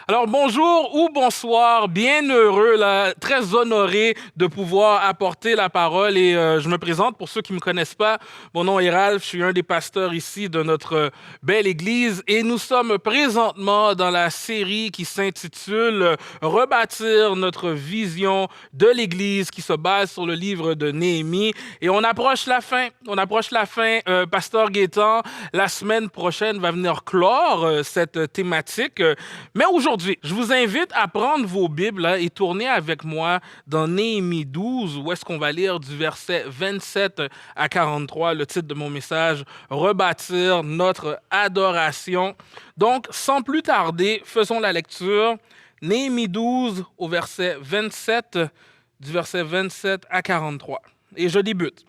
Alors bonjour ou bonsoir, bien heureux, là, très honoré de pouvoir apporter la parole et je me présente pour ceux qui ne me connaissent pas. Mon nom est Ralph, je suis un des pasteurs ici de notre belle église et nous sommes présentement dans la série qui s'intitule Rebâtir notre vision de l'église qui se base sur le livre de Néhémie et on approche la fin. Pasteur Gaétan, la semaine prochaine va venir clore cette thématique. Mais aujourd'hui, je vous invite à prendre vos Bibles là, et tourner avec moi dans Néhémie 12, où est-ce qu'on va lire du verset 27 à 43, le titre de mon message, Rebâtir notre adoration. Donc, sans plus tarder, faisons la lecture. Néhémie 12 au verset 27, du verset 27 à 43. Et je débute.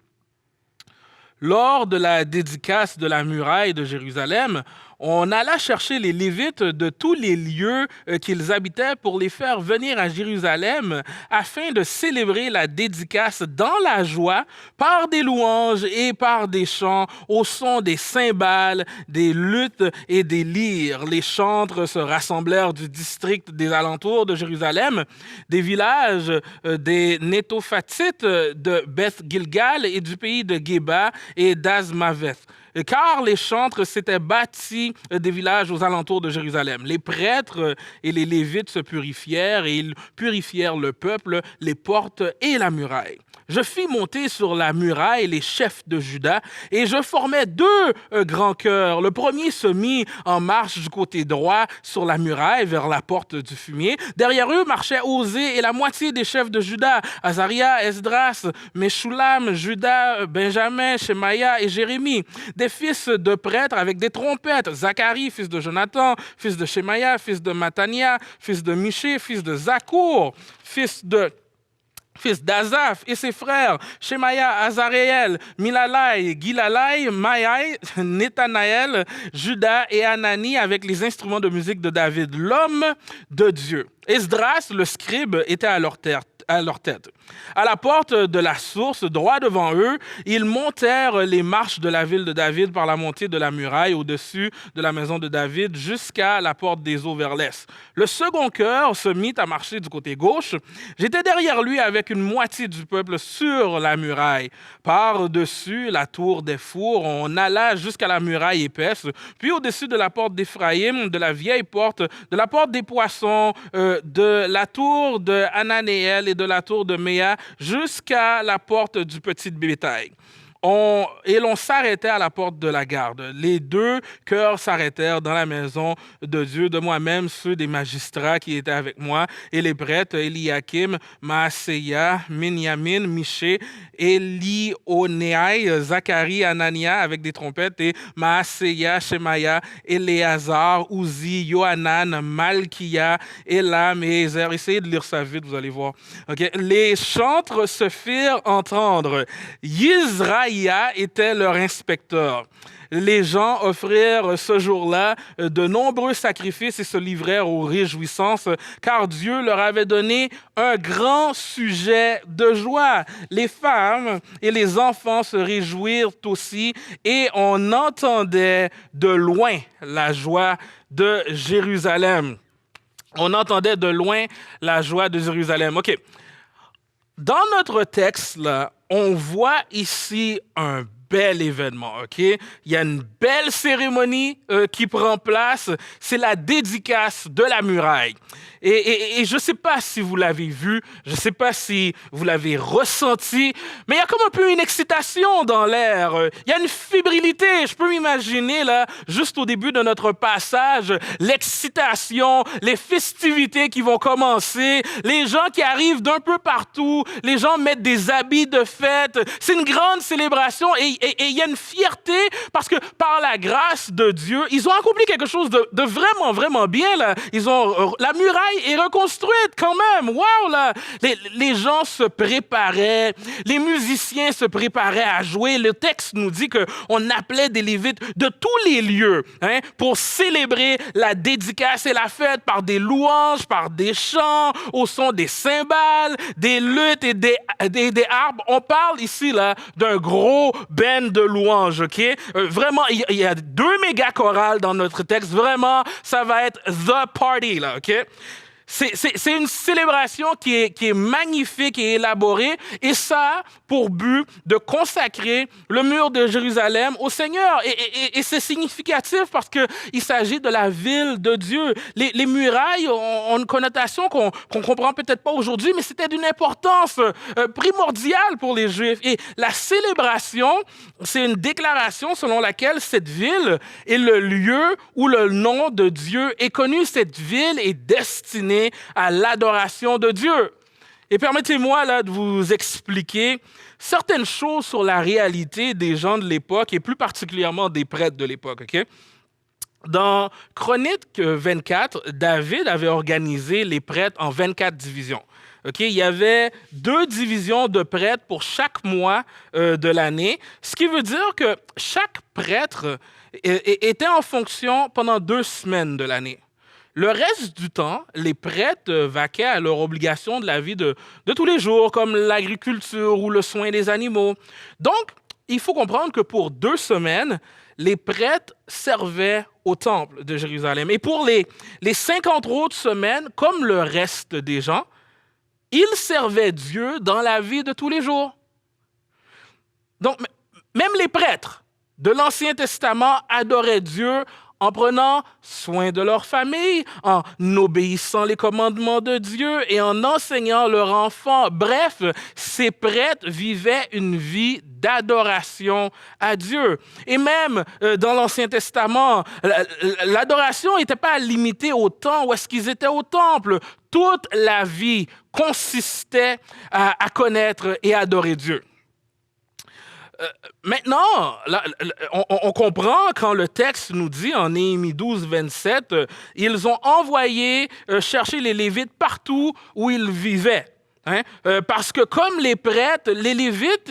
Lors de la dédicace de la muraille de Jérusalem, on alla chercher les Lévites de tous les lieux qu'ils habitaient pour les faire venir à Jérusalem afin de célébrer la dédicace dans la joie par des louanges et par des chants au son des cymbales, des luttes et des lyres. Les chantres se rassemblèrent du district des alentours de Jérusalem, des villages des Nétophatites de Beth-Gilgal et du pays de Géba et d'Azmaveth. Car les chantres s'étaient bâtis des villages aux alentours de Jérusalem. Les prêtres et les Lévites se purifièrent et ils purifièrent le peuple, les portes et la muraille. Je fis monter sur la muraille les chefs de Juda et je formai deux grands chœurs. Le premier se mit en marche du côté droit sur la muraille vers la porte du fumier. Derrière eux marchaient Osée et la moitié des chefs de Juda, Azaria, Esdras, Meshulam, Juda, Benjamin, Shemaïa et Jérémie. Des fils de prêtres avec des trompettes, Zacharie, fils de Jonathan, fils de Shemaïa, fils de Matania, fils de Miché, fils de Zakour, fils d'Azaph et ses frères, Shemaïa, Azareel, Milalai, Gilalai, Maïaï, Netanaël, Juda et Anani avec les instruments de musique de David, l'homme de Dieu. Esdras, le scribe, était à leur tête. À la porte de la source, droit devant eux, ils montèrent les marches de la ville de David par la montée de la muraille au-dessus de la maison de David jusqu'à la porte des eaux vers l'est. Le second chœur se mit à marcher du côté gauche. J'étais derrière lui avec une moitié du peuple sur la muraille. Par-dessus la tour des fours, on alla jusqu'à la muraille épaisse, puis au-dessus de la porte d'Éphraïm, de la vieille porte, de la porte des poissons, de la tour de Ananéel et de la tour de Méa jusqu'à la porte du petit bétail. Et l'on s'arrêtait à la porte de la garde. Les deux chœurs s'arrêtèrent dans la maison de Dieu, de moi-même, ceux des magistrats qui étaient avec moi, et les prêtres, Eliakim, Maaseia, Minyamin, Miché, Elionéaï, Zacharie, Anania avec des trompettes, et Maaseia, Shemaïa, Éléazar, Ouzi, Yohanan, Malkia, Elam et Ezer. Essayez de lire ça vite, vous allez voir. Okay. Les chantres se firent entendre. Yisraïa était leur inspecteur. Les gens offrirent ce jour-là de nombreux sacrifices et se livrèrent aux réjouissances, car Dieu leur avait donné un grand sujet de joie. Les femmes et les enfants se réjouirent aussi, et on entendait de loin la joie de Jérusalem. On entendait de loin la joie de Jérusalem. OK. Dans notre texte, là, on voit ici un bel événement, OK? Il y a une belle cérémonie qui prend place. C'est la dédicace de la muraille. Et je ne sais pas si vous l'avez vu, je ne sais pas si vous l'avez ressenti, mais il y a comme un peu une excitation dans l'air. Il y a une fébrilité. Je peux m'imaginer, là, juste au début de notre passage, l'excitation, les festivités qui vont commencer, les gens qui arrivent d'un peu partout, les gens mettent des habits de fête. C'est une grande célébration et il y a une fierté parce que par la grâce de Dieu, ils ont accompli quelque chose de vraiment, vraiment bien. Là. La muraille muraille est reconstruite quand même. Wow, là! Les gens se préparaient, les musiciens se préparaient à jouer. Le texte nous dit qu'on appelait des Lévites de tous les lieux pour célébrer la dédicace et la fête par des louanges, par des chants, au son des cymbales, des luttes et des harpes. On parle ici là d'un gros band de louanges, OK? Vraiment, il y a 2 méga chorales dans notre texte. Vraiment, ça va être the party, là, OK? C'est une célébration qui est magnifique et élaborée, et ça a pour but de consacrer le mur de Jérusalem au Seigneur. Et c'est significatif parce qu'il s'agit de la ville de Dieu. Les murailles ont une connotation qu'on comprend peut-être pas aujourd'hui, mais c'était d'une importance primordiale pour les Juifs. Et la célébration, c'est une déclaration selon laquelle cette ville est le lieu où le nom de Dieu est connu. Cette ville est destinée à l'adoration de Dieu. Et permettez-moi là de vous expliquer certaines choses sur la réalité des gens de l'époque et plus particulièrement des prêtres de l'époque. OK? Dans Chroniques 24, David avait organisé les prêtres en 24 divisions. Okay? Il y avait 2 divisions de prêtres pour chaque mois de l'année, ce qui veut dire que chaque prêtre était en fonction pendant 2 semaines de l'année. Le reste du temps, les prêtres vaquaient à leurs obligations de la vie de tous les jours, comme l'agriculture ou le soin des animaux. Donc, il faut comprendre que pour 2 semaines, les prêtres servaient au temple de Jérusalem. Et pour les 50 autres semaines, comme le reste des gens, ils servaient Dieu dans la vie de tous les jours. Donc, même les prêtres de l'Ancien Testament adoraient Dieu en prenant soin de leur famille, en obéissant les commandements de Dieu et en enseignant leurs enfants. Bref, ces prêtres vivaient une vie d'adoration à Dieu. Et même dans l'Ancien Testament, l'adoration n'était pas limitée au temps où est-ce qu'ils étaient au temple. Toute la vie consistait à connaître et adorer Dieu. Maintenant, là, on comprend quand le texte nous dit en Néhémie 12, 27, ils ont envoyé chercher les Lévites partout où ils vivaient. Parce que comme les prêtres, les Lévites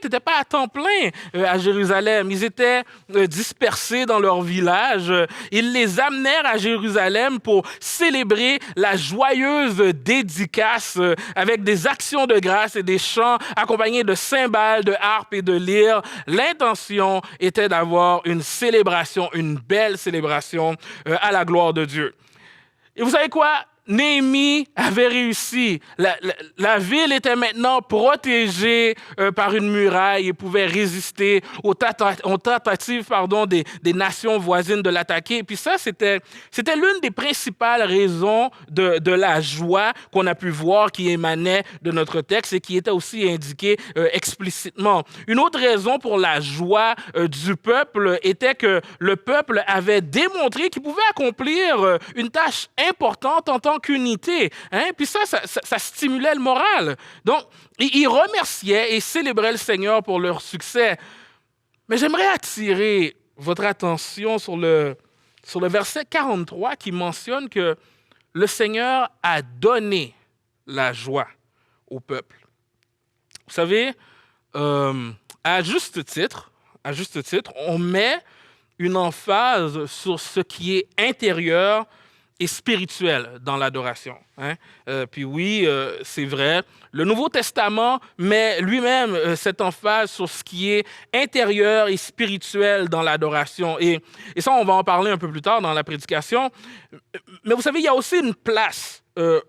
n'étaient pas à temps plein à Jérusalem. Ils étaient dispersés dans leur village. Ils les amenèrent à Jérusalem pour célébrer la joyeuse dédicace avec des actions de grâce et des chants accompagnés de cymbales, de harpes et de lyres. L'intention était d'avoir une célébration, une belle célébration à la gloire de Dieu. Et vous savez quoi? Néhémie avait réussi. La ville était maintenant protégée par une muraille et pouvait résister aux tentatives des nations voisines de l'attaquer. Et puis ça, c'était l'une des principales raisons de la joie qu'on a pu voir qui émanait de notre texte et qui était aussi indiquée explicitement. Une autre raison pour la joie du peuple était que le peuple avait démontré qu'il pouvait accomplir une tâche importante en tant qu'unité. Puis ça stimulait le moral. Donc, ils remerciaient et célébraient le Seigneur pour leur succès. Mais j'aimerais attirer votre attention sur le verset 43 qui mentionne que le Seigneur a donné la joie au peuple. Vous savez, à juste titre, on met une emphase sur ce qui est intérieur et spirituel dans l'adoration. Puis oui, c'est vrai, le Nouveau Testament met lui-même cette emphase sur ce qui est intérieur et spirituel dans l'adoration. Et ça, on va en parler un peu plus tard dans la prédication. Mais vous savez, il y a aussi une place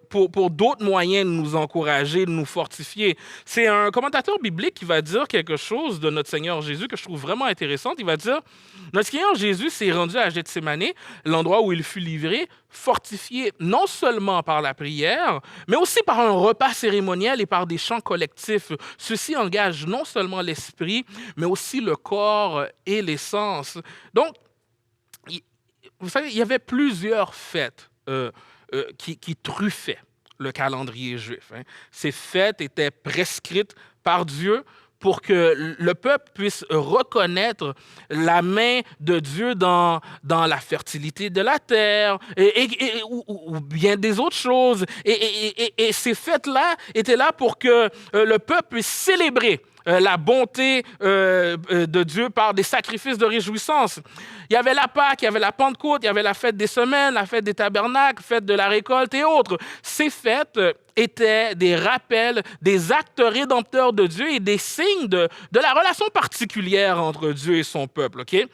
pour d'autres moyens de nous encourager, de nous fortifier. C'est un commentateur biblique qui va dire quelque chose de notre Seigneur Jésus que je trouve vraiment intéressant. Il va dire, notre Seigneur Jésus s'est rendu à Gethsémani, l'endroit où il fut livré, fortifié non seulement par la prière, mais aussi par un repas cérémoniel et par des chants collectifs. Ceci engage non seulement l'esprit, mais aussi le corps et les sens. Donc, vous savez, il y avait plusieurs fêtes qui truffaient le calendrier juif. Ces fêtes étaient prescrites par Dieu pour que le peuple puisse reconnaître la main de Dieu dans la fertilité de la terre ou bien des autres choses. Et ces fêtes-là étaient là pour que le peuple puisse célébrer la bonté de Dieu par des sacrifices de réjouissance. Il y avait la Pâque, il y avait la Pentecôte, il y avait la fête des semaines, la fête des tabernacles, fête de la récolte et autres. Ces fêtes étaient des rappels, des actes rédempteurs de Dieu et des signes de la relation particulière entre Dieu et son peuple. Okay?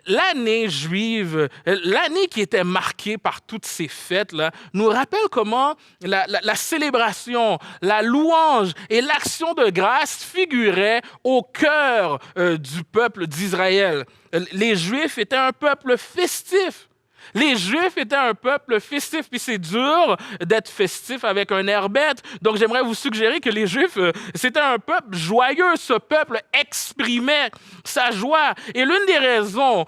L'année juive, l'année qui était marquée par toutes ces fêtes-là, nous rappelle comment la célébration, la louange et l'action de grâce figuraient au cœur du peuple d'Israël. Les Juifs étaient un peuple festif. Les Juifs étaient un peuple festif, puis c'est dur d'être festif avec un air bête. Donc j'aimerais vous suggérer que les Juifs, c'était un peuple joyeux. Ce peuple exprimait sa joie. Et l'une des raisons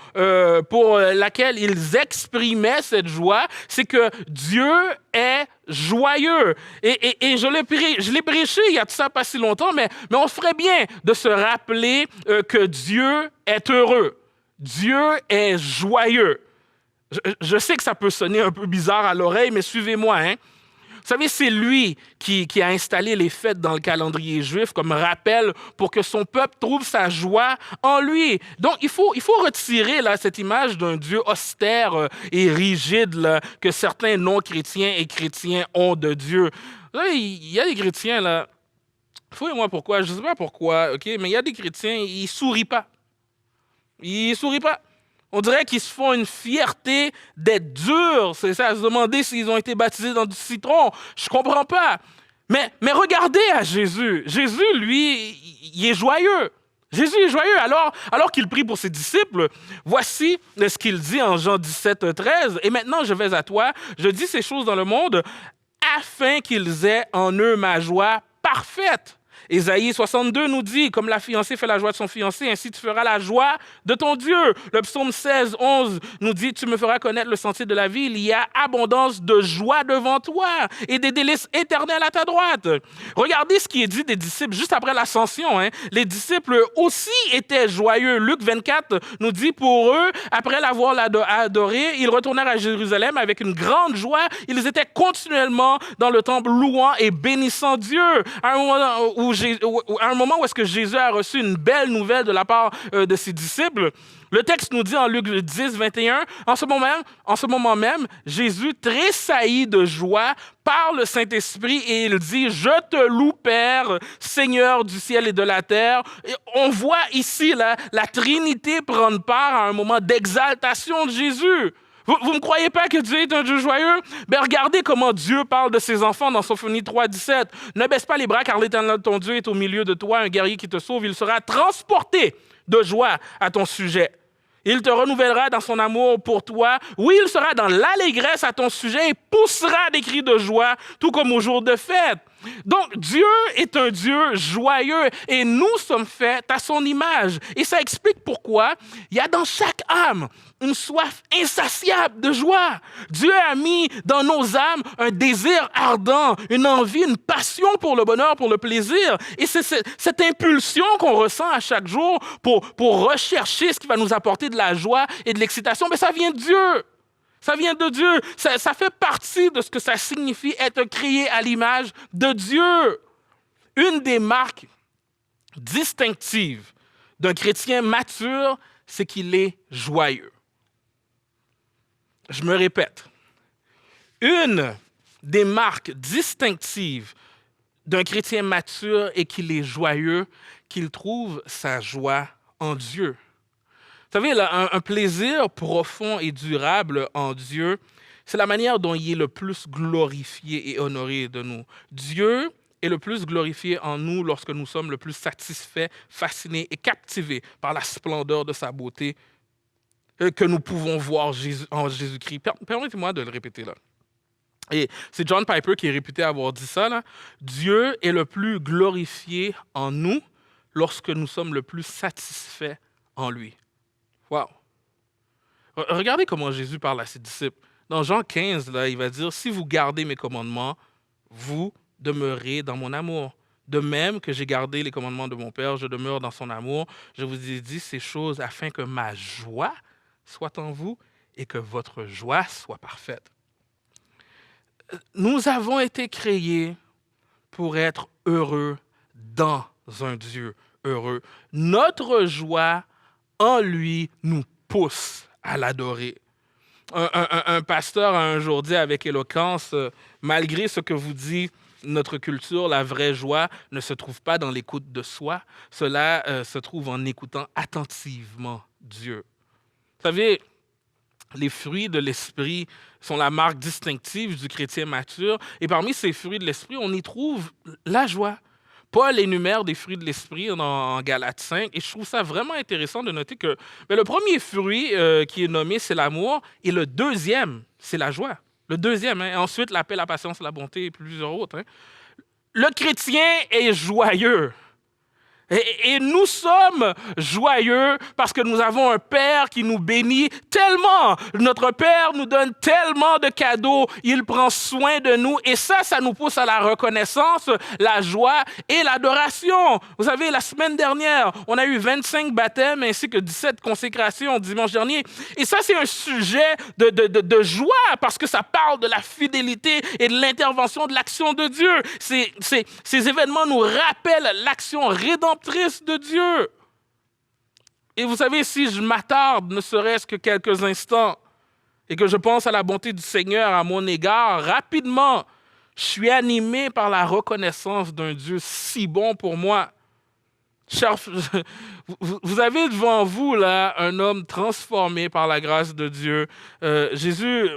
pour laquelle ils exprimaient cette joie, c'est que Dieu est joyeux. Et je l'ai prêché il y a de ça pas si longtemps, mais on ferait bien de se rappeler que Dieu est heureux. Dieu est joyeux. Je sais que ça peut sonner un peu bizarre à l'oreille, mais suivez-moi. Hein? Vous savez, c'est lui qui a installé les fêtes dans le calendrier juif comme rappel pour que son peuple trouve sa joie en lui. Donc, il faut retirer là, cette image d'un Dieu austère et rigide là, que certains non-chrétiens et chrétiens ont de Dieu. Là, il y a des chrétiens, là, fouillez-moi pourquoi, je ne sais pas pourquoi, okay, mais il y a des chrétiens, ils ne sourient pas. Ils ne sourient pas. On dirait qu'ils se font une fierté d'être durs. C'est ça, à se demander s'ils ont été baptisés dans du citron. Je ne comprends pas. Mais regardez à Jésus. Jésus, lui, il est joyeux. Jésus est joyeux. Alors qu'il prie pour ses disciples, voici ce qu'il dit en Jean 17, 13. « Et maintenant, je vais à toi. Je dis ces choses dans le monde afin qu'ils aient en eux ma joie parfaite. » Ésaïe 62 nous dit, comme la fiancée fait la joie de son fiancé, ainsi tu feras la joie de ton Dieu. Le psaume 16, 11 nous dit, tu me feras connaître le sentier de la vie. Il y a abondance de joie devant toi et des délices éternels à ta droite. Regardez ce qui est dit des disciples juste après l'ascension. Hein. Les disciples aussi étaient joyeux. Luc 24 nous dit, pour eux, après l'avoir adoré, ils retournèrent à Jérusalem avec une grande joie. Ils étaient continuellement dans le temple louant et bénissant Dieu. À un moment où est-ce que Jésus a reçu une belle nouvelle de la part de ses disciples, le texte nous dit en Luc 10, 21, en ce moment même, Jésus tressaillit de joie par le Saint-Esprit et il dit « Je te loue, Père, Seigneur du ciel et de la terre. » Et on voit ici la Trinité prendre part à un moment d'exaltation de Jésus. Vous ne croyez pas que Dieu est un Dieu joyeux? Ben regardez comment Dieu parle de ses enfants dans Sophonie 3, 17. « Ne baisse pas les bras car l'Éternel ton Dieu est au milieu de toi, un guerrier qui te sauve. Il sera transporté de joie à ton sujet. Il te renouvellera dans son amour pour toi. Oui, il sera dans l'allégresse à ton sujet et poussera des cris de joie, tout comme au jour de fête. » Donc, Dieu est un Dieu joyeux et nous sommes faits à son image. Et ça explique pourquoi il y a dans chaque âme une soif insatiable de joie. Dieu a mis dans nos âmes un désir ardent, une envie, une passion pour le bonheur, pour le plaisir. Et c'est cette impulsion qu'on ressent à chaque jour pour rechercher ce qui va nous apporter de la joie et de l'excitation. Mais ça vient de Dieu. Ça vient de Dieu. Ça fait partie de ce que ça signifie être créé à l'image de Dieu. Une des marques distinctives d'un chrétien mature, c'est qu'il est joyeux. Je me répète. Une des marques distinctives d'un chrétien mature est qu'il est joyeux, qu'il trouve sa joie en Dieu. Vous savez, là, un plaisir profond et durable en Dieu, c'est la manière dont il est le plus glorifié et honoré de nous. Dieu est le plus glorifié en nous lorsque nous sommes le plus satisfaits, fascinés et captivés par la splendeur de sa beauté que nous pouvons voir en Jésus-Christ. Permettez-moi de le répéter là. Et c'est John Piper qui est réputé avoir dit ça. Là. Dieu est le plus glorifié en nous lorsque nous sommes le plus satisfaits en lui. Wow! Regardez comment Jésus parle à ses disciples. Dans Jean 15, là, il va dire « Si vous gardez mes commandements, vous demeurez dans mon amour, De même que j'ai gardé les commandements de mon Père, je demeure dans son amour. Je vous ai dit ces choses afin que ma joie soit en vous et que votre joie soit parfaite. Nous avons été créés pour être heureux dans un Dieu heureux. Notre joie en lui nous pousse à l'adorer. Un pasteur a un jour dit avec éloquence, malgré ce que vous dit notre culture, la vraie joie ne se trouve pas dans l'écoute de soi, cela se trouve en écoutant attentivement Dieu. Vous savez, les fruits de l'esprit sont la marque distinctive du chrétien mature, et parmi ces fruits de l'esprit, on y trouve la joie. Paul énumère des fruits de l'esprit en Galates 5, et je trouve ça vraiment intéressant de noter que le premier fruit qui est nommé, c'est l'amour, et le deuxième, c'est la joie. Le deuxième, ensuite la paix, la patience, la bonté et plusieurs autres. Le chrétien est joyeux. Et nous sommes joyeux parce que nous avons un Père qui nous bénit tellement. Notre Père nous donne tellement de cadeaux. Il prend soin de nous. Et ça nous pousse à la reconnaissance, la joie et l'adoration. Vous savez, la semaine dernière, on a eu 25 baptêmes ainsi que 17 consécrations dimanche dernier. Et ça, c'est un sujet de joie parce que ça parle de la fidélité et de l'intervention de l'action de Dieu. Ces événements nous rappellent l'action rédemptrice de Dieu. Et vous savez, si je m'attarde, ne serait-ce que quelques instants, et que je pense à la bonté du Seigneur à mon égard, rapidement, je suis animé par la reconnaissance d'un Dieu si bon pour moi. Cher, vous avez devant vous là un homme transformé par la grâce de Dieu. Jésus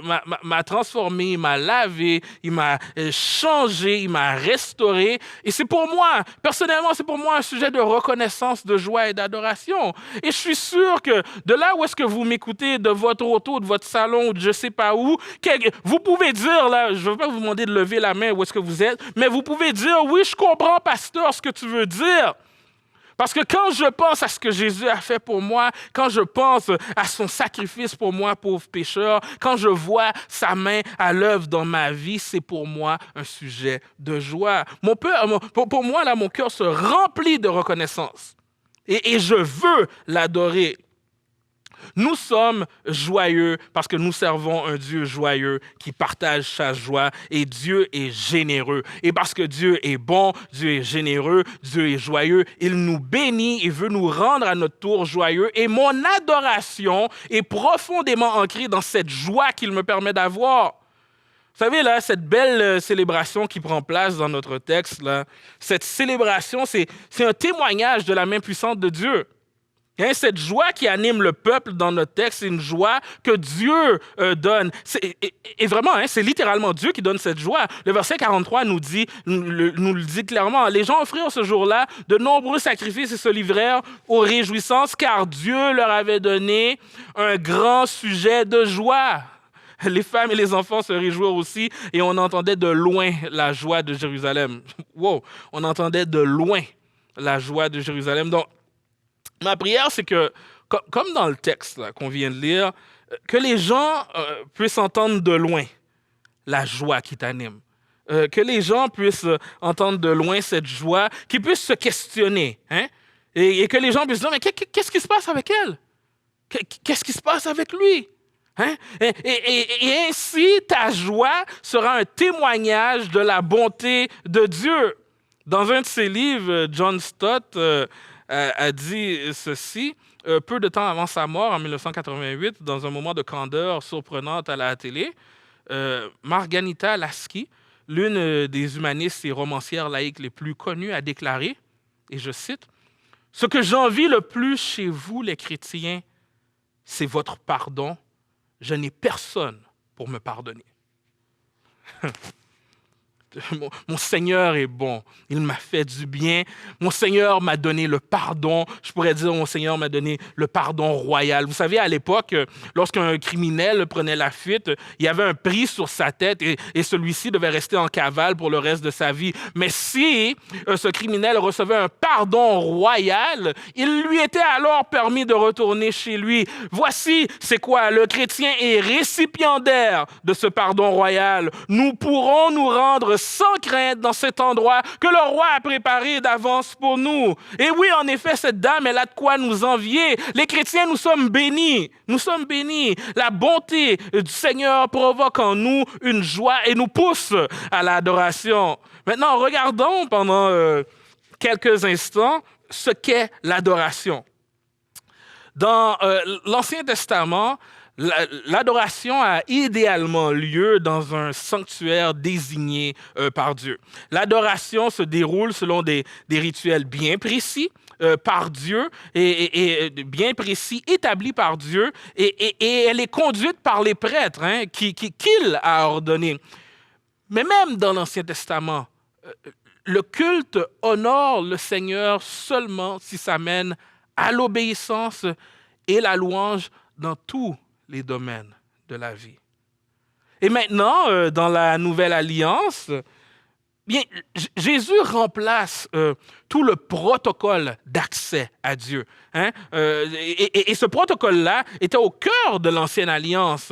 m'a transformé, il m'a lavé, il m'a changé, il m'a restauré. Et c'est pour moi, personnellement, c'est pour moi un sujet de reconnaissance, de joie et d'adoration. Et je suis sûr que de là où est-ce que vous m'écoutez, de votre auto, de votre salon, ou de je ne sais pas où, vous pouvez dire, là, je ne veux pas vous demander de lever la main où est-ce que vous êtes, mais vous pouvez dire, oui, je comprends, pasteur, ce que tu veux dire. Parce que quand je pense à ce que Jésus a fait pour moi, quand je pense à son sacrifice pour moi, pauvre pécheur, quand je vois sa main à l'œuvre dans ma vie, c'est pour moi un sujet de joie. Pour moi, là, mon cœur se remplit de reconnaissance. Et je veux l'adorer. Nous sommes joyeux parce que nous servons un Dieu joyeux qui partage sa joie et Dieu est généreux. Et parce que Dieu est bon, Dieu est généreux, Dieu est joyeux, il nous bénit et veut nous rendre à notre tour joyeux. Et mon adoration est profondément ancrée dans cette joie qu'il me permet d'avoir. Vous savez, là, cette belle célébration qui prend place dans notre texte, là, cette célébration, c'est un témoignage de la main puissante de Dieu. Cette joie qui anime le peuple dans notre texte, c'est une joie que Dieu donne. Et vraiment, c'est littéralement Dieu qui donne cette joie. Le verset 43 nous le dit clairement. Les gens offrirent ce jour-là de nombreux sacrifices et se livrèrent aux réjouissances car Dieu leur avait donné un grand sujet de joie. Les femmes et les enfants se réjouirent aussi et on entendait de loin la joie de Jérusalem. Wow! On entendait de loin la joie de Jérusalem. Donc, ma prière, c'est que, comme dans le texte là, qu'on vient de lire, que les gens puissent entendre de loin la joie qui t'anime. Que les gens puissent entendre de loin cette joie, qu'ils puissent se questionner. Et que les gens puissent dire, mais qu'est-ce qui se passe avec elle? Qu'est-ce qui se passe avec lui? Et ainsi, ta joie sera un témoignage de la bonté de Dieu. Dans un de ses livres, John Stott a dit ceci, peu de temps avant sa mort, en 1988, dans un moment de candeur surprenante à la télé, Margarita Lasky, l'une des humanistes et romancières laïques les plus connues, a déclaré, et je cite, « Ce que j'envie le plus chez vous, les chrétiens, c'est votre pardon. Je n'ai personne pour me pardonner. » Mon Seigneur est bon. Il m'a fait du bien. Mon Seigneur m'a donné le pardon. Je pourrais dire, mon Seigneur m'a donné le pardon royal. Vous savez, à l'époque, lorsqu'un criminel prenait la fuite, il y avait un prix sur sa tête et celui-ci devait rester en cavale pour le reste de sa vie. Mais si ce criminel recevait un pardon royal, il lui était alors permis de retourner chez lui. Voici, c'est quoi? Le chrétien est récipiendaire de ce pardon royal. Nous pourrons nous rendre sans crainte dans cet endroit que le roi a préparé d'avance pour nous. Et oui, en effet, cette dame, elle a de quoi nous envier. Les chrétiens, nous sommes bénis. Nous sommes bénis. La bonté du Seigneur provoque en nous une joie et nous pousse à l'adoration. Maintenant, regardons pendant quelques instants ce qu'est l'adoration. Dans l'Ancien Testament, l'adoration a idéalement lieu dans un sanctuaire désigné par Dieu. L'adoration se déroule selon des rituels bien précis par Dieu et bien précis, établis par Dieu, et elle est conduite par les prêtres qu'il a ordonnés. Mais même dans l'Ancien Testament, le culte honore le Seigneur seulement si ça mène à l'obéissance et la louange dans tous les domaines de la vie. Et maintenant, dans la Nouvelle Alliance, bien, Jésus remplace tout le protocole d'accès à Dieu. Et ce protocole-là était au cœur de l'Ancienne Alliance.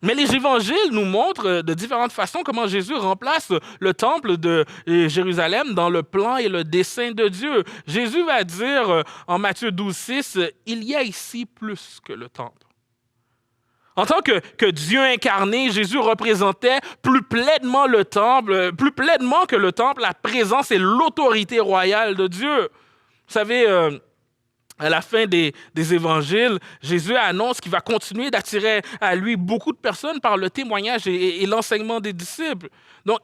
Mais les évangiles nous montrent de différentes façons comment Jésus remplace le temple de Jérusalem dans le plan et le dessein de Dieu. Jésus va dire en Matthieu 12,6 « Il y a ici plus que le temple ». En tant que Dieu incarné, Jésus représentait plus pleinement le temple, plus pleinement que le temple, la présence et l'autorité royale de Dieu. Vous savez, à la fin des évangiles, Jésus annonce qu'il va continuer d'attirer à lui beaucoup de personnes par le témoignage et l'enseignement des disciples. Donc,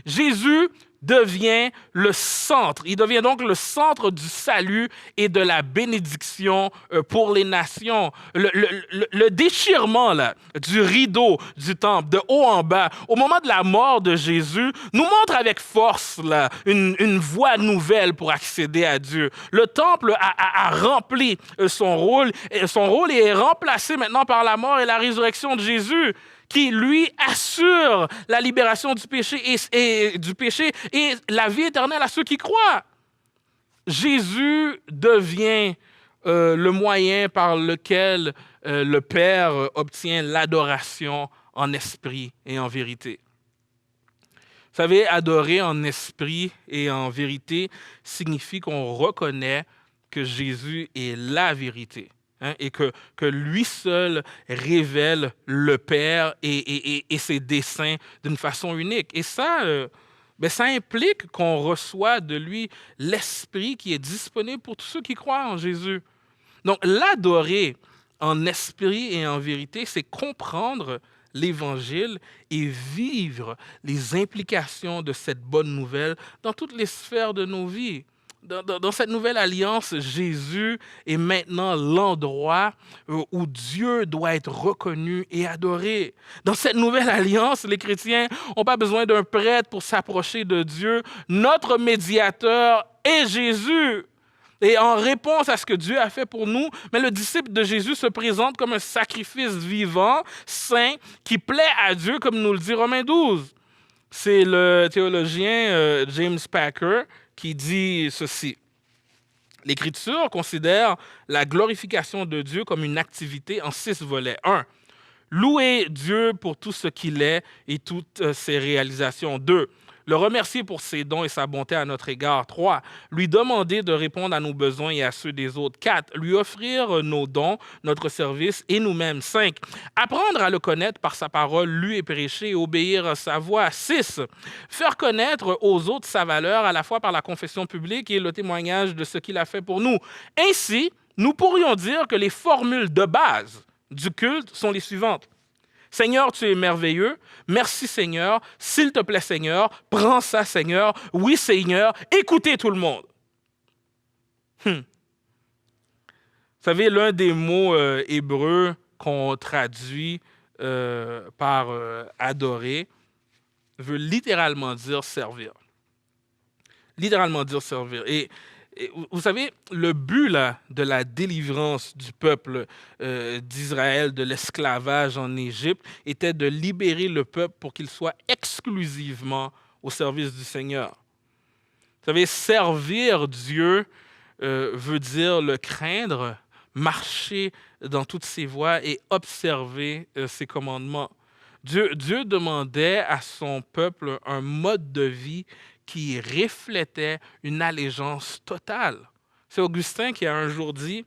Jésus devient le centre. Il devient donc le centre du salut et de la bénédiction pour les nations. Le déchirement là, du rideau du temple, de haut en bas, au moment de la mort de Jésus, nous montre avec force là, une voie nouvelle pour accéder à Dieu. Le temple a rempli son rôle et est remplacé maintenant par la mort et la résurrection de Jésus, qui, lui, assure la libération du péché et la vie éternelle à ceux qui croient. Jésus devient le moyen par lequel le Père obtient l'adoration en esprit et en vérité. Vous savez, adorer en esprit et en vérité signifie qu'on reconnaît que Jésus est la vérité. Et que lui seul révèle le Père et ses desseins d'une façon unique. Et ça, ça implique qu'on reçoit de lui l'Esprit qui est disponible pour tous ceux qui croient en Jésus. Donc, l'adorer en esprit et en vérité, c'est comprendre l'Évangile et vivre les implications de cette bonne nouvelle dans toutes les sphères de nos vies. Dans cette nouvelle alliance, Jésus est maintenant l'endroit où Dieu doit être reconnu et adoré. Dans cette nouvelle alliance, les chrétiens n'ont pas besoin d'un prêtre pour s'approcher de Dieu. Notre médiateur est Jésus. Et en réponse à ce que Dieu a fait pour nous, mais le disciple de Jésus se présente comme un sacrifice vivant, saint, qui plaît à Dieu, comme nous le dit Romains 12. C'est le théologien James Packer qui dit ceci. L'Écriture considère la glorification de Dieu comme une activité en 6 volets. 1. Louer Dieu pour tout ce qu'il est et toutes ses réalisations. 2. Le remercier pour ses dons et sa bonté à notre égard. 3. Lui demander de répondre à nos besoins et à ceux des autres. 4. Lui offrir nos dons, notre service et nous-mêmes. 5. Apprendre à le connaître par sa parole, lue et prêchée et obéir à sa voix. 6. Faire connaître aux autres sa valeur à la fois par la confession publique et le témoignage de ce qu'il a fait pour nous. Ainsi, nous pourrions dire que les formules de base du culte sont les suivantes. Seigneur, tu es merveilleux. Merci, Seigneur. S'il te plaît, Seigneur. Prends ça, Seigneur. Oui, Seigneur. Écoutez tout le monde. Vous savez, l'un des mots hébreux qu'on traduit par adorer veut littéralement dire servir. Littéralement dire servir. Et vous savez, le but là, de la délivrance du peuple d'Israël de l'esclavage en Égypte était de libérer le peuple pour qu'il soit exclusivement au service du Seigneur. Vous savez, servir Dieu veut dire le craindre, marcher dans toutes ses voies et observer ses commandements. Dieu demandait à son peuple un mode de vie qui reflétait une allégeance totale. C'est Augustin qui a un jour dit,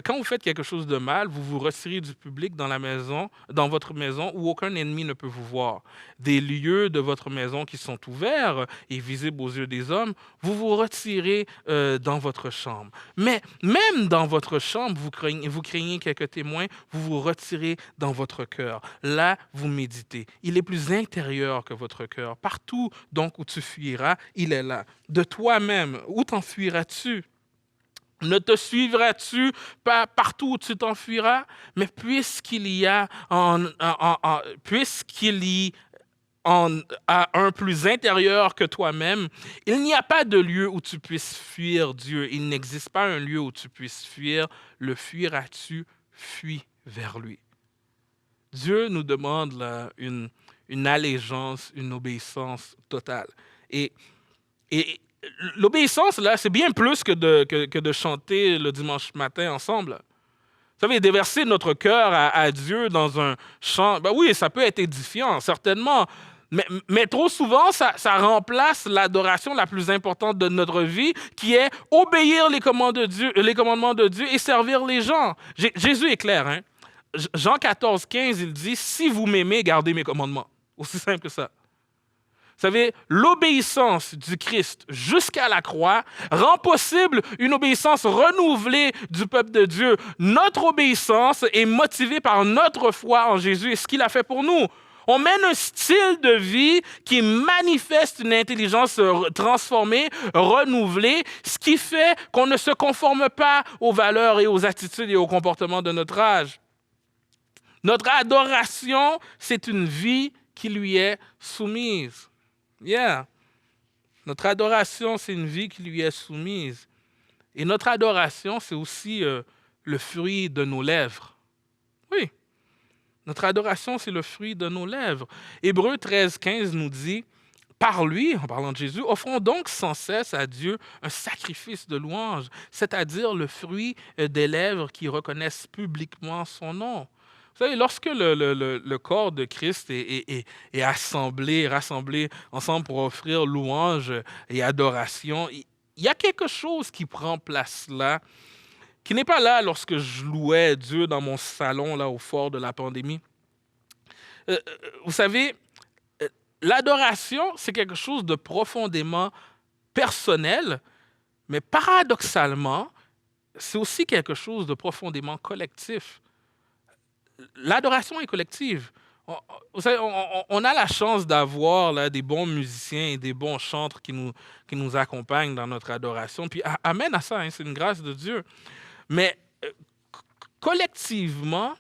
quand vous faites quelque chose de mal, vous vous retirez du public dans la maison, dans votre maison où aucun ennemi ne peut vous voir. Des lieux de votre maison qui sont ouverts et visibles aux yeux des hommes, vous vous retirez dans votre chambre. Mais même dans votre chambre, vous craignez quelques témoins, vous vous retirez dans votre cœur. Là, vous méditez. Il est plus intérieur que votre cœur. Partout donc où tu fuiras, il est là. De toi-même, où t'enfuiras-tu? Ne te suivras-tu pas partout où tu t'enfuiras? Mais puisqu'il y a un plus intérieur que toi-même, il n'y a pas de lieu où tu puisses fuir Dieu. Il n'existe pas un lieu où tu puisses fuir. Le fuiras-tu? Fuis vers lui. Dieu nous demande là, une allégeance, une obéissance totale. Et l'obéissance, là, c'est bien plus que de chanter le dimanche matin ensemble. Vous savez, déverser notre cœur à Dieu dans un chant, ben oui, ça peut être édifiant, certainement. Mais trop souvent, ça remplace l'adoration la plus importante de notre vie, qui est obéir les commandements de Dieu et servir les gens. Jésus est clair, hein? Jean 14, 15, il dit « Si vous m'aimez, gardez mes commandements. » Aussi simple que ça. Vous savez, l'obéissance du Christ jusqu'à la croix rend possible une obéissance renouvelée du peuple de Dieu. Notre obéissance est motivée par notre foi en Jésus et ce qu'il a fait pour nous. On mène un style de vie qui manifeste une intelligence transformée, renouvelée, ce qui fait qu'on ne se conforme pas aux valeurs et aux attitudes et aux comportements de notre âge. Notre adoration, c'est une vie qui lui est soumise. Yeah. Notre adoration, c'est une vie qui lui est soumise. Et notre adoration, c'est aussi le fruit de nos lèvres. Oui, notre adoration, c'est le fruit de nos lèvres. Hébreux 13, 15 nous dit, par lui, en parlant de Jésus, offrons donc sans cesse à Dieu un sacrifice de louange, c'est-à-dire le fruit des lèvres qui reconnaissent publiquement son nom. Vous savez, lorsque le corps de Christ est rassemblé ensemble pour offrir louange et adoration, il y a quelque chose qui prend place là, qui n'est pas là lorsque je louais Dieu dans mon salon là au fort de la pandémie. Vous savez, l'adoration, c'est quelque chose de profondément personnel, mais paradoxalement, c'est aussi quelque chose de profondément collectif. L'adoration est collective. Vous savez, on a la chance d'avoir là, des bons musiciens et des bons chantres qui nous accompagnent dans notre adoration. Puis amen à ça, hein, c'est une grâce de Dieu. Mais collectivement,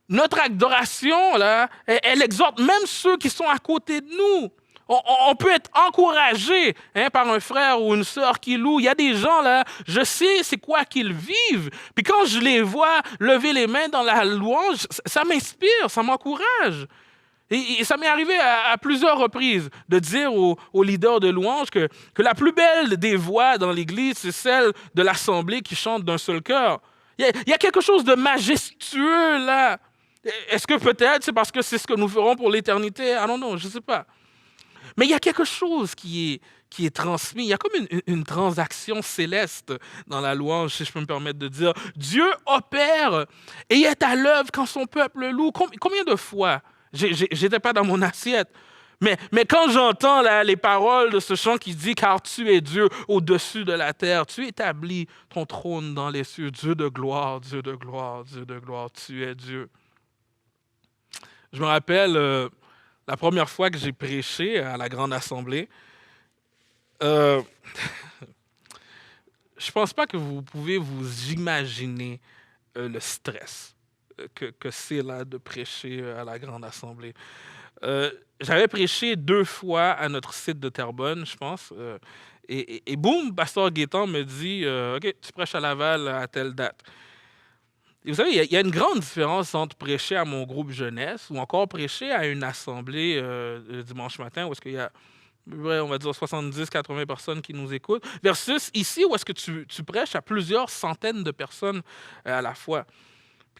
notre adoration, là, elle exhorte même ceux qui sont à côté de nous. On peut être encouragé par un frère ou une sœur qui loue. Il y a des gens, là, je sais c'est quoi qu'ils vivent. Puis quand je les vois lever les mains dans la louange, ça m'inspire, ça m'encourage. Et ça m'est arrivé à plusieurs reprises de dire aux leaders de louange que la plus belle des voix dans l'Église, c'est celle de l'assemblée qui chante d'un seul cœur. Il y a quelque chose de majestueux là. Est-ce que peut-être c'est parce que c'est ce que nous ferons pour l'éternité? Ah non, je ne sais pas. Mais il y a quelque chose qui est transmis. Il y a comme une transaction céleste dans la louange, si je peux me permettre de dire. Dieu opère et est à l'œuvre quand son peuple loue. Combien de fois? J'étais pas dans mon assiette. Mais quand j'entends là, les paroles de ce chant qui dit « Car tu es Dieu au-dessus de la terre, tu établis ton trône dans les cieux, Dieu de gloire, Dieu de gloire, Dieu de gloire, tu es Dieu. » Je me rappelle la première fois que j'ai prêché à la Grande Assemblée, je ne pense pas que vous pouvez vous imaginer le stress que c'est là de prêcher à la Grande Assemblée. J'avais prêché 2 fois à notre site de Terrebonne, je pense, et boum, Pasteur Gaétan me dit « OK, tu prêches à Laval à telle date. » Et vous savez, il y a une grande différence entre prêcher à mon groupe jeunesse ou encore prêcher à une assemblée le dimanche matin où est-ce qu'il y a, on va dire, 70-80 personnes qui nous écoutent, versus ici où est-ce que tu prêches à plusieurs centaines de personnes à la fois.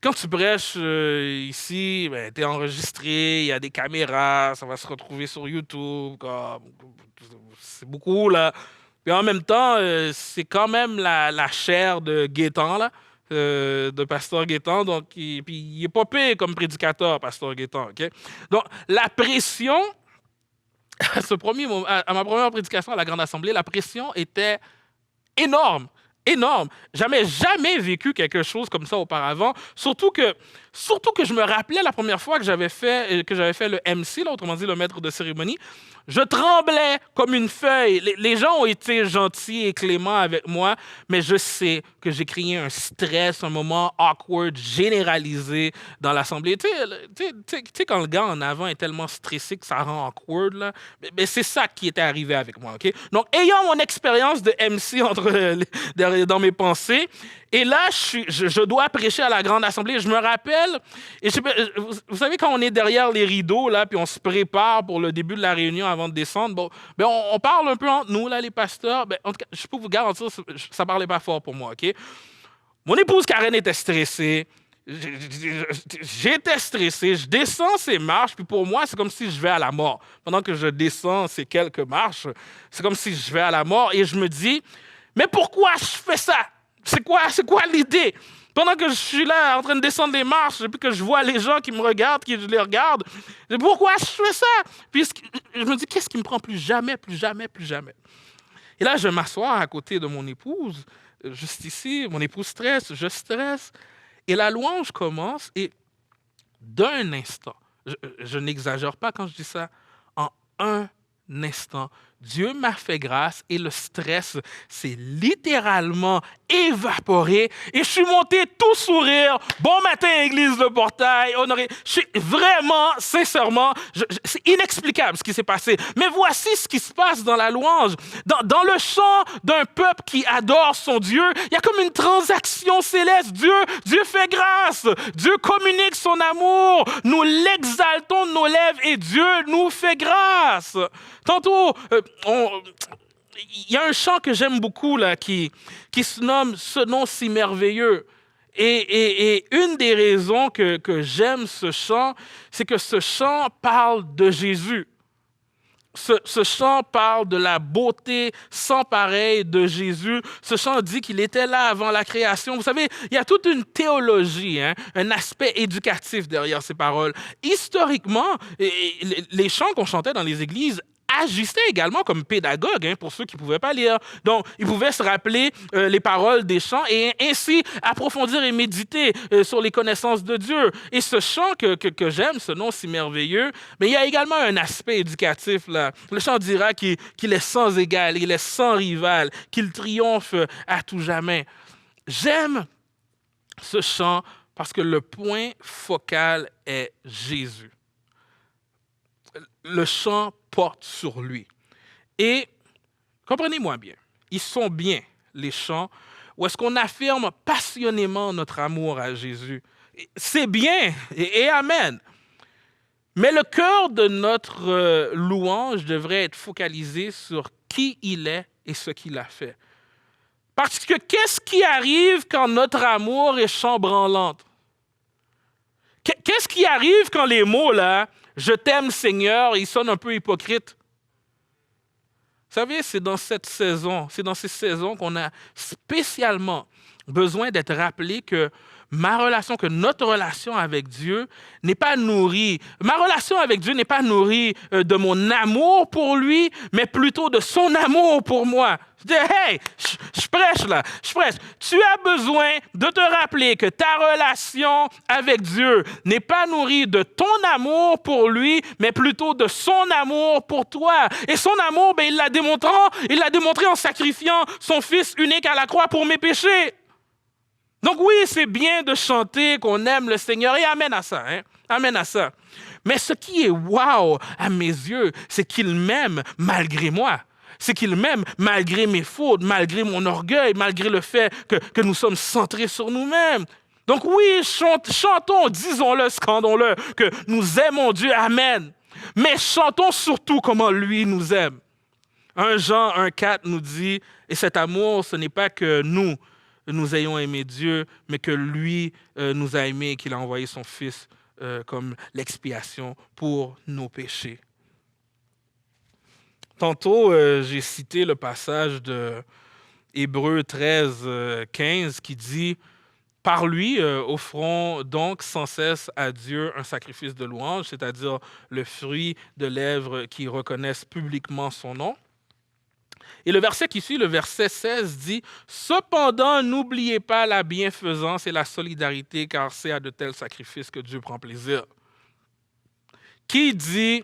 Quand tu prêches ici, ben, tu es enregistré, il y a des caméras, ça va se retrouver sur YouTube, c'est beaucoup, là. Puis en même temps, c'est quand même la chair de Gaétan, là, de Pasteur Gaétan. Donc, puis il est pas pire comme prédicateur, Pasteur Gaétan. OK? Donc, la pression, à ma première prédication à la Grande Assemblée, la pression était énorme. Énorme. Jamais vécu quelque chose comme ça auparavant. Surtout que je me rappelais la première fois que j'avais fait le MC, là, autrement dit le maître de cérémonie. Je tremblais comme une feuille. Les gens ont été gentils et cléments avec moi, mais je sais que j'ai créé un stress, un moment awkward, généralisé dans l'assemblée. Tu sais, quand le gars en avant est tellement stressé que ça rend awkward, là, mais c'est ça qui était arrivé avec moi. OK? Donc, ayant mon expérience de MC dans mes pensées, et là, je dois prêcher à la Grande Assemblée. Je me rappelle, vous savez, quand on est derrière les rideaux, là, puis on se prépare pour le début de la réunion avant de descendre, bon, ben on parle un peu entre nous, là, les pasteurs. Ben, en tout cas, je peux vous garantir, ça parlait pas fort pour moi, OK? Mon épouse Karen était stressée. J'étais stressé. Je descends ces marches, puis pour moi, c'est comme si je vais à la mort. Pendant que je descends ces quelques marches, c'est comme si je vais à la mort, et je me dis, mais pourquoi je fais ça? C'est quoi l'idée? Pendant que je suis là en train de descendre les marches, et puis que je vois les gens qui me regardent, que je les regarde, pourquoi je fais ça? Puis je me dis, qu'est-ce qui me prend plus jamais? Et là, je m'assois à côté de mon épouse, juste ici, mon épouse stresse, je stresse, et la louange commence, et d'un instant, je n'exagère pas quand je dis ça, en un instant, Dieu m'a fait grâce et le stress s'est littéralement évaporé et je suis monté tout sourire. Bon matin, Église Le Portail, honoré. Je suis vraiment, sincèrement, c'est inexplicable ce qui s'est passé. Mais voici ce qui se passe dans la louange. Dans le chant d'un peuple qui adore son Dieu, il y a comme une transaction céleste. Dieu fait grâce. Dieu communique son amour. Nous l'exaltons de nos lèvres et Dieu nous fait grâce. Tantôt, il y a un chant que j'aime beaucoup là, qui se nomme « Ce nom si merveilleux ». Et une des raisons que j'aime ce chant, c'est que ce chant parle de Jésus. Ce chant parle de la beauté sans pareille de Jésus. Ce chant dit qu'il était là avant la création. Vous savez, il y a toute une théologie, un aspect éducatif derrière ces paroles. Historiquement, les chants qu'on chantait dans les églises agissait également comme pédagogue pour ceux qui ne pouvaient pas lire. Donc, ils pouvaient se rappeler les paroles des chants et ainsi approfondir et méditer sur les connaissances de Dieu. Et ce chant que j'aime, ce nom si merveilleux, mais il y a également un aspect éducatif. Là. Le chant dira qu'il est sans égal, il est sans rival, qu'il triomphe à tout jamais. J'aime ce chant parce que le point focal est Jésus. Le chant porte sur lui. Et, comprenez-moi bien, ils sont bien, les chants, où est-ce qu'on affirme passionnément notre amour à Jésus. C'est bien, et amen. Mais le cœur de notre louange devrait être focalisé sur qui il est et ce qu'il a fait. Parce que qu'est-ce qui arrive quand notre amour est chambranlante? Qu'est-ce qui arrive quand les mots, là, « Je t'aime, Seigneur », ils sonnent un peu hypocrites? Vous savez, c'est dans ces saisons qu'on a spécialement besoin d'être rappelé que notre relation avec Dieu n'est pas nourrie. Ma relation avec Dieu n'est pas nourrie de mon amour pour lui, mais plutôt de son amour pour moi. Je dis, hey, je prêche là, je prêche. Tu as besoin de te rappeler que ta relation avec Dieu n'est pas nourrie de ton amour pour lui, mais plutôt de son amour pour toi. Et son amour, il l'a démontré en sacrifiant son Fils unique à la croix pour mes péchés. Donc oui, c'est bien de chanter qu'on aime le Seigneur et amen à ça, amen à ça. Mais ce qui est wow à mes yeux, c'est qu'il m'aime malgré moi. C'est qu'il m'aime malgré mes fautes, malgré mon orgueil, malgré le fait que nous sommes centrés sur nous-mêmes. Donc oui, chantons, disons-le, scandons-le, que nous aimons Dieu, amen. Mais chantons surtout comment lui nous aime. 1 Jean 1,4 nous dit, et cet amour, ce n'est pas que nous nous ayons aimé Dieu, mais que lui nous a aimés et qu'il a envoyé son Fils comme l'expiation pour nos péchés. Tantôt, j'ai cité le passage de Hébreux 13, 15 qui dit « Par lui, offrons donc sans cesse à Dieu un sacrifice de louange, c'est-à-dire le fruit de lèvres qui reconnaissent publiquement son nom. » Et le verset qui suit, le verset 16, dit « Cependant, n'oubliez pas la bienfaisance et la solidarité, car c'est à de tels sacrifices que Dieu prend plaisir. » Qui dit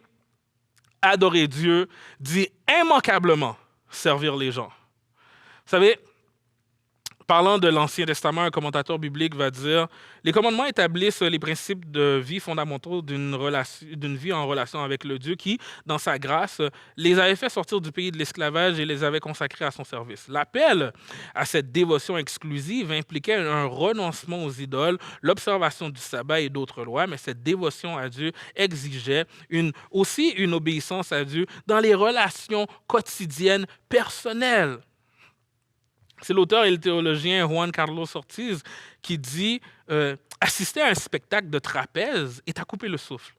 adorer Dieu, dit immanquablement servir les gens. Vous savez, parlant de l'Ancien Testament, un commentateur biblique va dire « Les commandements établissent les principes de vie fondamentaux d'une vie en relation avec le Dieu qui, dans sa grâce, les avait fait sortir du pays de l'esclavage et les avait consacrés à son service. L'appel à cette dévotion exclusive impliquait un renoncement aux idoles, l'observation du sabbat et d'autres lois, mais cette dévotion à Dieu exigeait aussi une obéissance à Dieu dans les relations quotidiennes personnelles. » C'est l'auteur et le théologien Juan Carlos Ortiz qui dit assister à un spectacle de trapèze est à couper le souffle.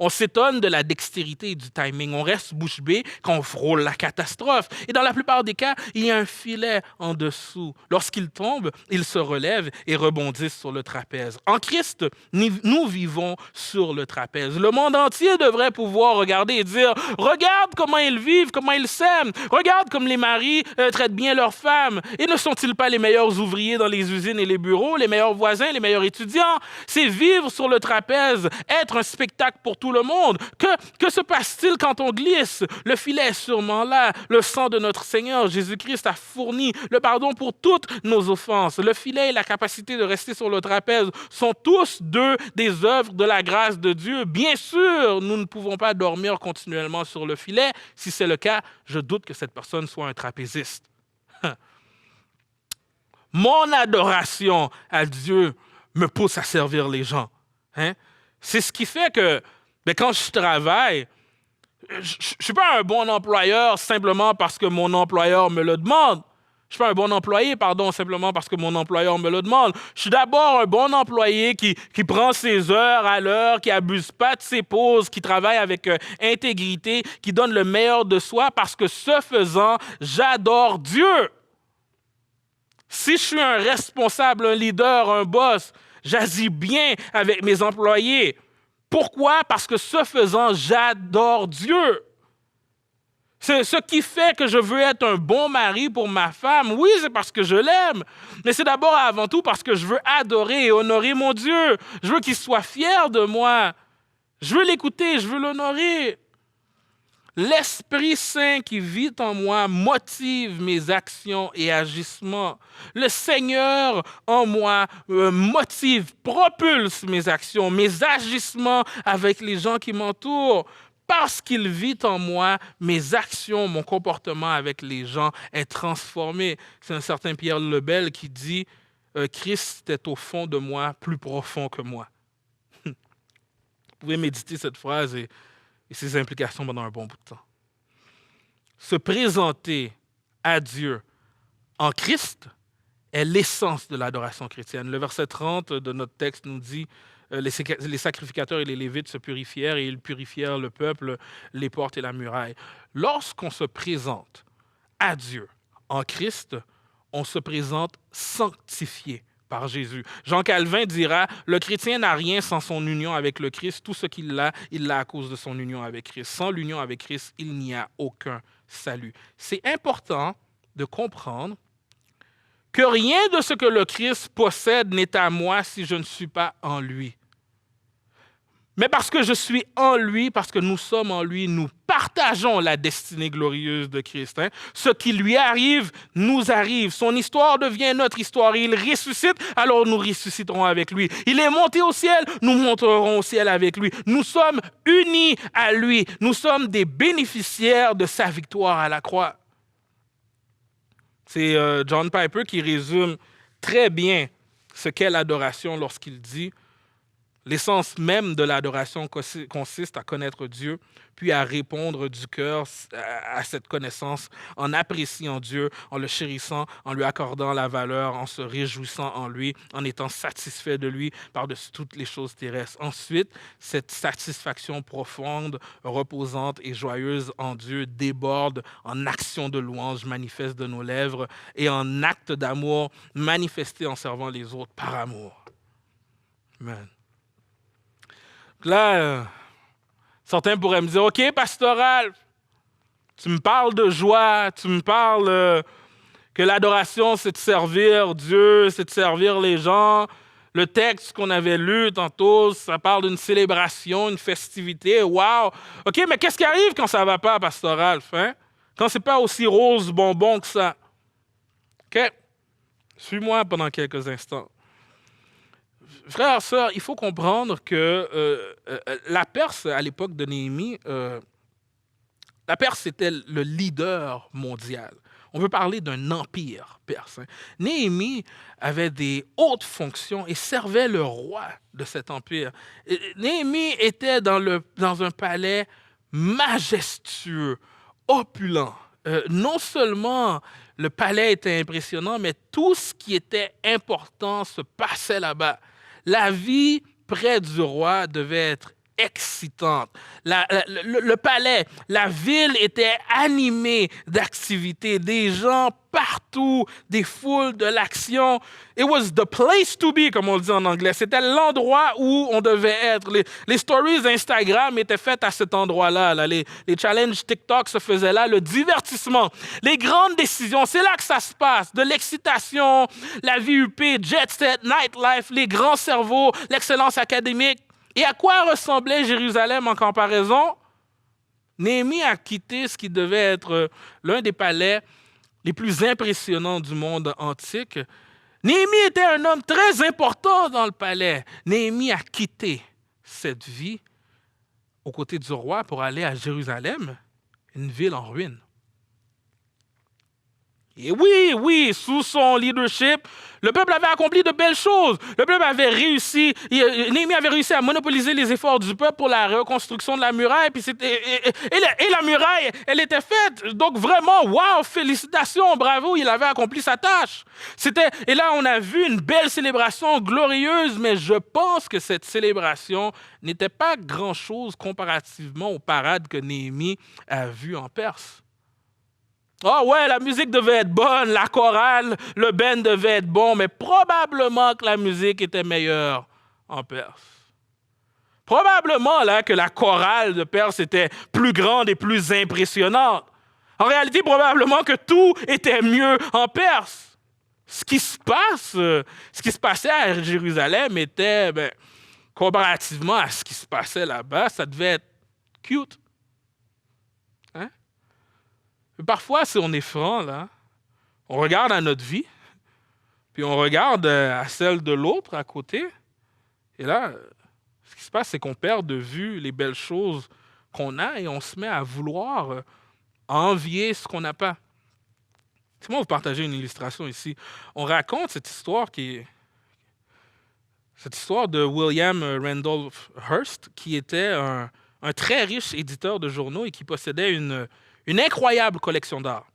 On s'étonne de la dextérité et du timing. On reste bouche bée quand on frôle la catastrophe. Et dans la plupart des cas, il y a un filet en dessous. Lorsqu'ils tombent, ils se relèvent et rebondissent sur le trapèze. En Christ, nous vivons sur le trapèze. Le monde entier devrait pouvoir regarder et dire « Regarde comment ils vivent, comment ils s'aiment. Regarde comme les maris traitent bien leurs femmes. Et ne sont-ils pas les meilleurs ouvriers dans les usines et les bureaux, les meilleurs voisins, les meilleurs étudiants? C'est vivre sur le trapèze, être un spectacle pour tout le monde. Que se passe-t-il quand on glisse? Le filet est sûrement là. Le sang de notre Seigneur Jésus-Christ a fourni le pardon pour toutes nos offenses. Le filet et la capacité de rester sur le trapèze sont tous deux des œuvres de la grâce de Dieu. Bien sûr, nous ne pouvons pas dormir continuellement sur le filet. Si c'est le cas, je doute que cette personne soit un trapéziste. Mon adoration à Dieu me pousse à servir les gens. C'est ce qui fait que quand je travaille, je ne suis pas un bon employeur simplement parce que mon employeur me le demande. Je ne suis pas un bon employé, simplement parce que mon employeur me le demande. Je suis d'abord un bon employé qui prend ses heures à l'heure, qui n'abuse pas de ses pauses, qui travaille avec intégrité, qui donne le meilleur de soi parce que ce faisant, j'adore Dieu. Si je suis un responsable, un leader, un boss, j'agis bien avec mes employés. Pourquoi? Parce que ce faisant, j'adore Dieu. C'est ce qui fait que je veux être un bon mari pour ma femme. Oui, c'est parce que je l'aime, mais c'est d'abord et avant tout parce que je veux adorer et honorer mon Dieu. Je veux qu'il soit fier de moi. Je veux l'écouter, je veux l'honorer. L'Esprit Saint qui vit en moi motive mes actions et agissements. Le Seigneur en moi motive, propulse mes actions, mes agissements avec les gens qui m'entourent. Parce qu'il vit en moi, mes actions, mon comportement avec les gens est transformé. C'est un certain Pierre Lebel qui dit « Christ est au fond de moi, plus profond que moi. » Vous pouvez méditer cette phrase et ses implications pendant un bon bout de temps. Se présenter à Dieu en Christ est l'essence de l'adoration chrétienne. Le verset 30 de notre texte nous dit les sacrificateurs et les Lévites se purifièrent et ils purifièrent le peuple, les portes et la muraille. Lorsqu'on se présente à Dieu en Christ, on se présente sanctifié par Jésus. Jean Calvin dira « Le chrétien n'a rien sans son union avec le Christ. Tout ce qu'il a, il l'a à cause de son union avec Christ. Sans l'union avec Christ, il n'y a aucun salut. » C'est important de comprendre que rien de ce que le Christ possède n'est à moi si je ne suis pas en lui. Mais parce que je suis en lui, parce que nous sommes en lui, nous partageons la destinée glorieuse de Christ. Ce qui lui arrive, nous arrive. Son histoire devient notre histoire. Il ressuscite, alors nous ressusciterons avec lui. Il est monté au ciel, nous monterons au ciel avec lui. Nous sommes unis à lui. Nous sommes des bénéficiaires de sa victoire à la croix. C'est John Piper qui résume très bien ce qu'est l'adoration lorsqu'il dit L'essence même de l'adoration consiste à connaître Dieu, puis à répondre du cœur à cette connaissance en appréciant Dieu, en le chérissant, en lui accordant la valeur, en se réjouissant en lui, en étant satisfait de lui par-dessus toutes les choses terrestres. Ensuite, cette satisfaction profonde, reposante et joyeuse en Dieu déborde en action de louange manifeste de nos lèvres et en acte d'amour manifesté en servant les autres par amour. Amen. Là, certains pourraient me dire, OK, pastoral, tu me parles de joie, tu me parles que l'adoration, c'est de servir Dieu, c'est de servir les gens. Le texte qu'on avait lu tantôt, ça parle d'une célébration, une festivité. Wow! OK, mais qu'est-ce qui arrive quand ça ne va pas, pastoral? Hein? Quand ce n'est pas aussi rose bonbon que ça? OK? Suis-moi pendant quelques instants. Frères et sœurs, il faut comprendre que la Perse, à l'époque de Néhémie, la Perse était le leader mondial. On veut parler d'un empire perse. Néhémie avait des hautes fonctions et servait le roi de cet empire. Néhémie était dans un palais majestueux, opulent. Non seulement le palais était impressionnant, mais tout ce qui était important se passait là-bas. La vie près du roi devait être excitante. Le palais, la ville était animée d'activités, des gens partout, des foules, de l'action. It was the place to be, comme on le dit en anglais. C'était l'endroit où on devait être. Les stories Instagram étaient faites à cet endroit-là. Là. Les challenges TikTok se faisaient là. Le divertissement, les grandes décisions, c'est là que ça se passe. De l'excitation, la vie huppée, jet set, nightlife, les grands cerveaux, l'excellence académique. Et à quoi ressemblait Jérusalem en comparaison? Néhémie a quitté ce qui devait être l'un des palais les plus impressionnants du monde antique. Néhémie était un homme très important dans le palais. Néhémie a quitté cette vie aux côtés du roi pour aller à Jérusalem, une ville en ruine. Et oui, sous son leadership, le peuple avait accompli de belles choses. Le peuple avait réussi, Néhémie avait réussi à monopoliser les efforts du peuple pour la reconstruction de la muraille. Et la muraille, elle était faite. Donc vraiment, wow, félicitations, bravo, il avait accompli sa tâche. Et là, on a vu une belle célébration glorieuse, mais je pense que cette célébration n'était pas grand-chose comparativement aux parades que Néhémie a vues en Perse. Ah ouais, la musique devait être bonne, la chorale, le band devait être bon, mais probablement que la musique était meilleure en Perse. Probablement là que la chorale de Perse était plus grande et plus impressionnante. En réalité, probablement que tout était mieux en Perse. Ce qui se passait à Jérusalem était, comparativement à ce qui se passait là-bas, ça devait être cute. Hein? Parfois, si on est franc, là, on regarde à notre vie, puis on regarde à celle de l'autre à côté, et là, ce qui se passe, c'est qu'on perd de vue les belles choses qu'on a et on se met à vouloir envier ce qu'on n'a pas. Laissez-moi vous partager une illustration ici. On raconte cette histoire de William Randolph Hearst, qui était un très riche éditeur de journaux et qui possédait une incroyable collection d'art.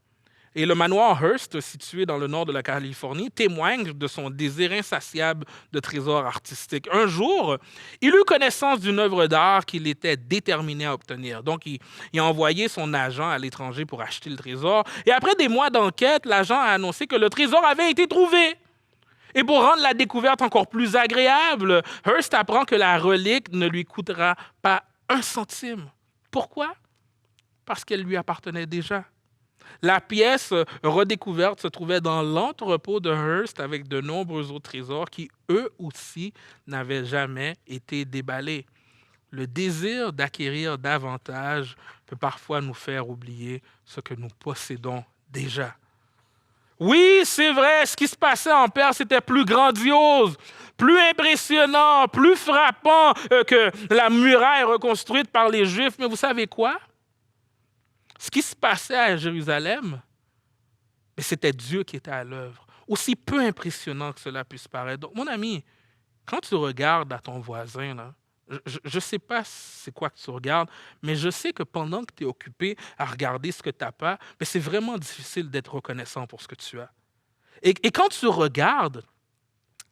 Et le manoir Hearst, situé dans le nord de la Californie, témoigne de son désir insatiable de trésors artistiques. Un jour, il eut connaissance d'une œuvre d'art qu'il était déterminé à obtenir. Donc, il a envoyé son agent à l'étranger pour acheter le trésor. Et après des mois d'enquête, l'agent a annoncé que le trésor avait été trouvé. Et pour rendre la découverte encore plus agréable, Hearst apprend que la relique ne lui coûtera pas 1 centime. Pourquoi? Parce qu'elle lui appartenait déjà. La pièce redécouverte se trouvait dans l'entrepôt de Hearst avec de nombreux autres trésors qui, eux aussi, n'avaient jamais été déballés. Le désir d'acquérir davantage peut parfois nous faire oublier ce que nous possédons déjà. Oui, c'est vrai, ce qui se passait en Perse était plus grandiose, plus impressionnant, plus frappant que la muraille reconstruite par les Juifs. Mais vous savez quoi? Ce qui se passait à Jérusalem, c'était Dieu qui était à l'œuvre. Aussi peu impressionnant que cela puisse paraître. Donc, mon ami, Quand tu regardes à ton voisin, là, je ne sais pas c'est quoi que tu regardes, mais je sais que pendant que tu es occupé à regarder ce que tu n'as pas, mais c'est vraiment difficile d'être reconnaissant pour ce que tu as. Et quand tu regardes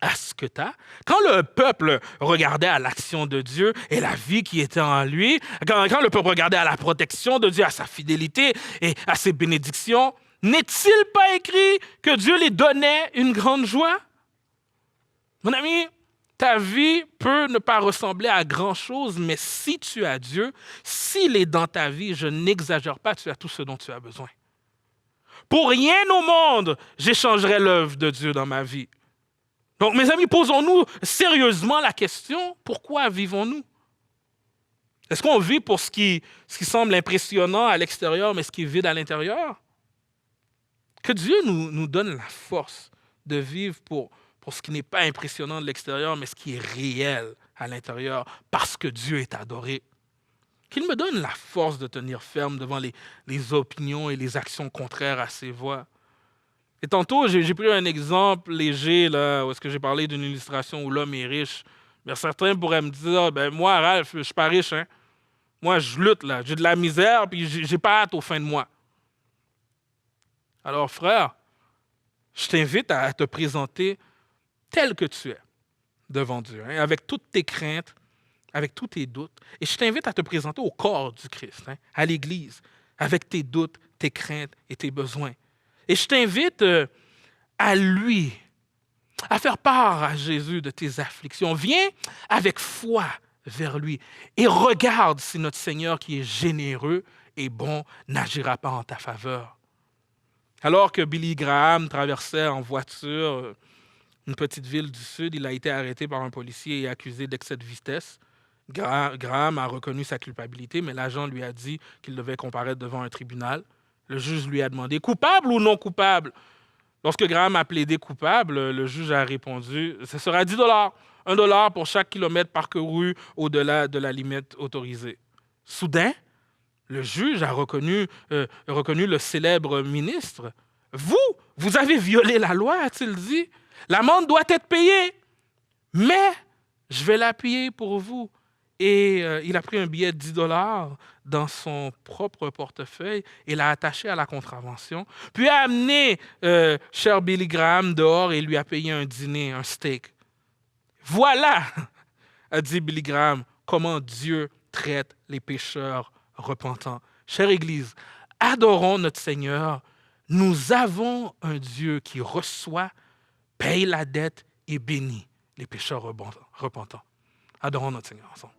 à ce que tu as, quand le peuple regardait à l'action de Dieu et la vie qui était en lui, quand le peuple regardait à la protection de Dieu, à sa fidélité et à ses bénédictions, n'est-il pas écrit que Dieu les donnait une grande joie? Mon ami, ta vie peut ne pas ressembler à grand-chose, mais si tu as Dieu, s'il est dans ta vie, je n'exagère pas, tu as tout ce dont tu as besoin. Pour rien au monde, j'échangerai l'œuvre de Dieu dans ma vie. Donc, mes amis, posons-nous sérieusement la question, pourquoi vivons-nous? Est-ce qu'on vit pour ce qui semble impressionnant à l'extérieur, mais ce qui est vide à l'intérieur? Que Dieu nous donne la force de vivre pour ce qui n'est pas impressionnant de l'extérieur, mais ce qui est réel à l'intérieur, parce que Dieu est adoré. Qu'il me donne la force de tenir ferme devant les opinions et les actions contraires à ses voix. Et tantôt, j'ai pris un exemple léger, là, où est-ce que j'ai parlé d'une illustration où l'homme est riche. Mais certains pourraient me dire, ben moi, Ralph, je ne suis pas riche. Hein? Moi, je lutte, là. J'ai de la misère, puis j'ai pas hâte aux fins de mois. Alors, frère, je t'invite à te présenter tel que tu es devant Dieu, hein, avec toutes tes craintes, avec tous tes doutes. Et je t'invite à te présenter au corps du Christ, hein, à l'Église, avec tes doutes, tes craintes et tes besoins. Et je t'invite à lui, à faire part à Jésus de tes afflictions. Viens avec foi vers lui et regarde si notre Seigneur, qui est généreux et bon, n'agira pas en ta faveur. Alors que Billy Graham traversait en voiture une petite ville du Sud, il a été arrêté par un policier et accusé d'excès de vitesse. Graham a reconnu sa culpabilité, mais l'agent lui a dit qu'il devait comparaître devant un tribunal. Le juge lui a demandé « coupable ou non coupable ?» Lorsque Graham a plaidé coupable, le juge a répondu « ce sera 10 $, $1 pour chaque kilomètre parcouru au-delà de la limite autorisée. » Soudain, le juge a reconnu le célèbre ministre. « Vous avez violé la loi, a-t-il dit. L'amende doit être payée, mais je vais la payer pour vous. » Et il a pris un billet de 10 $ dans son propre portefeuille et l'a attaché à la contravention, puis a amené cher Billy Graham dehors et lui a payé un dîner, un steak. Voilà, a dit Billy Graham, comment Dieu traite les pécheurs repentants. Chère Église, adorons notre Seigneur. Nous avons un Dieu qui reçoit, paye la dette et bénit les pécheurs repentants. Adorons notre Seigneur ensemble.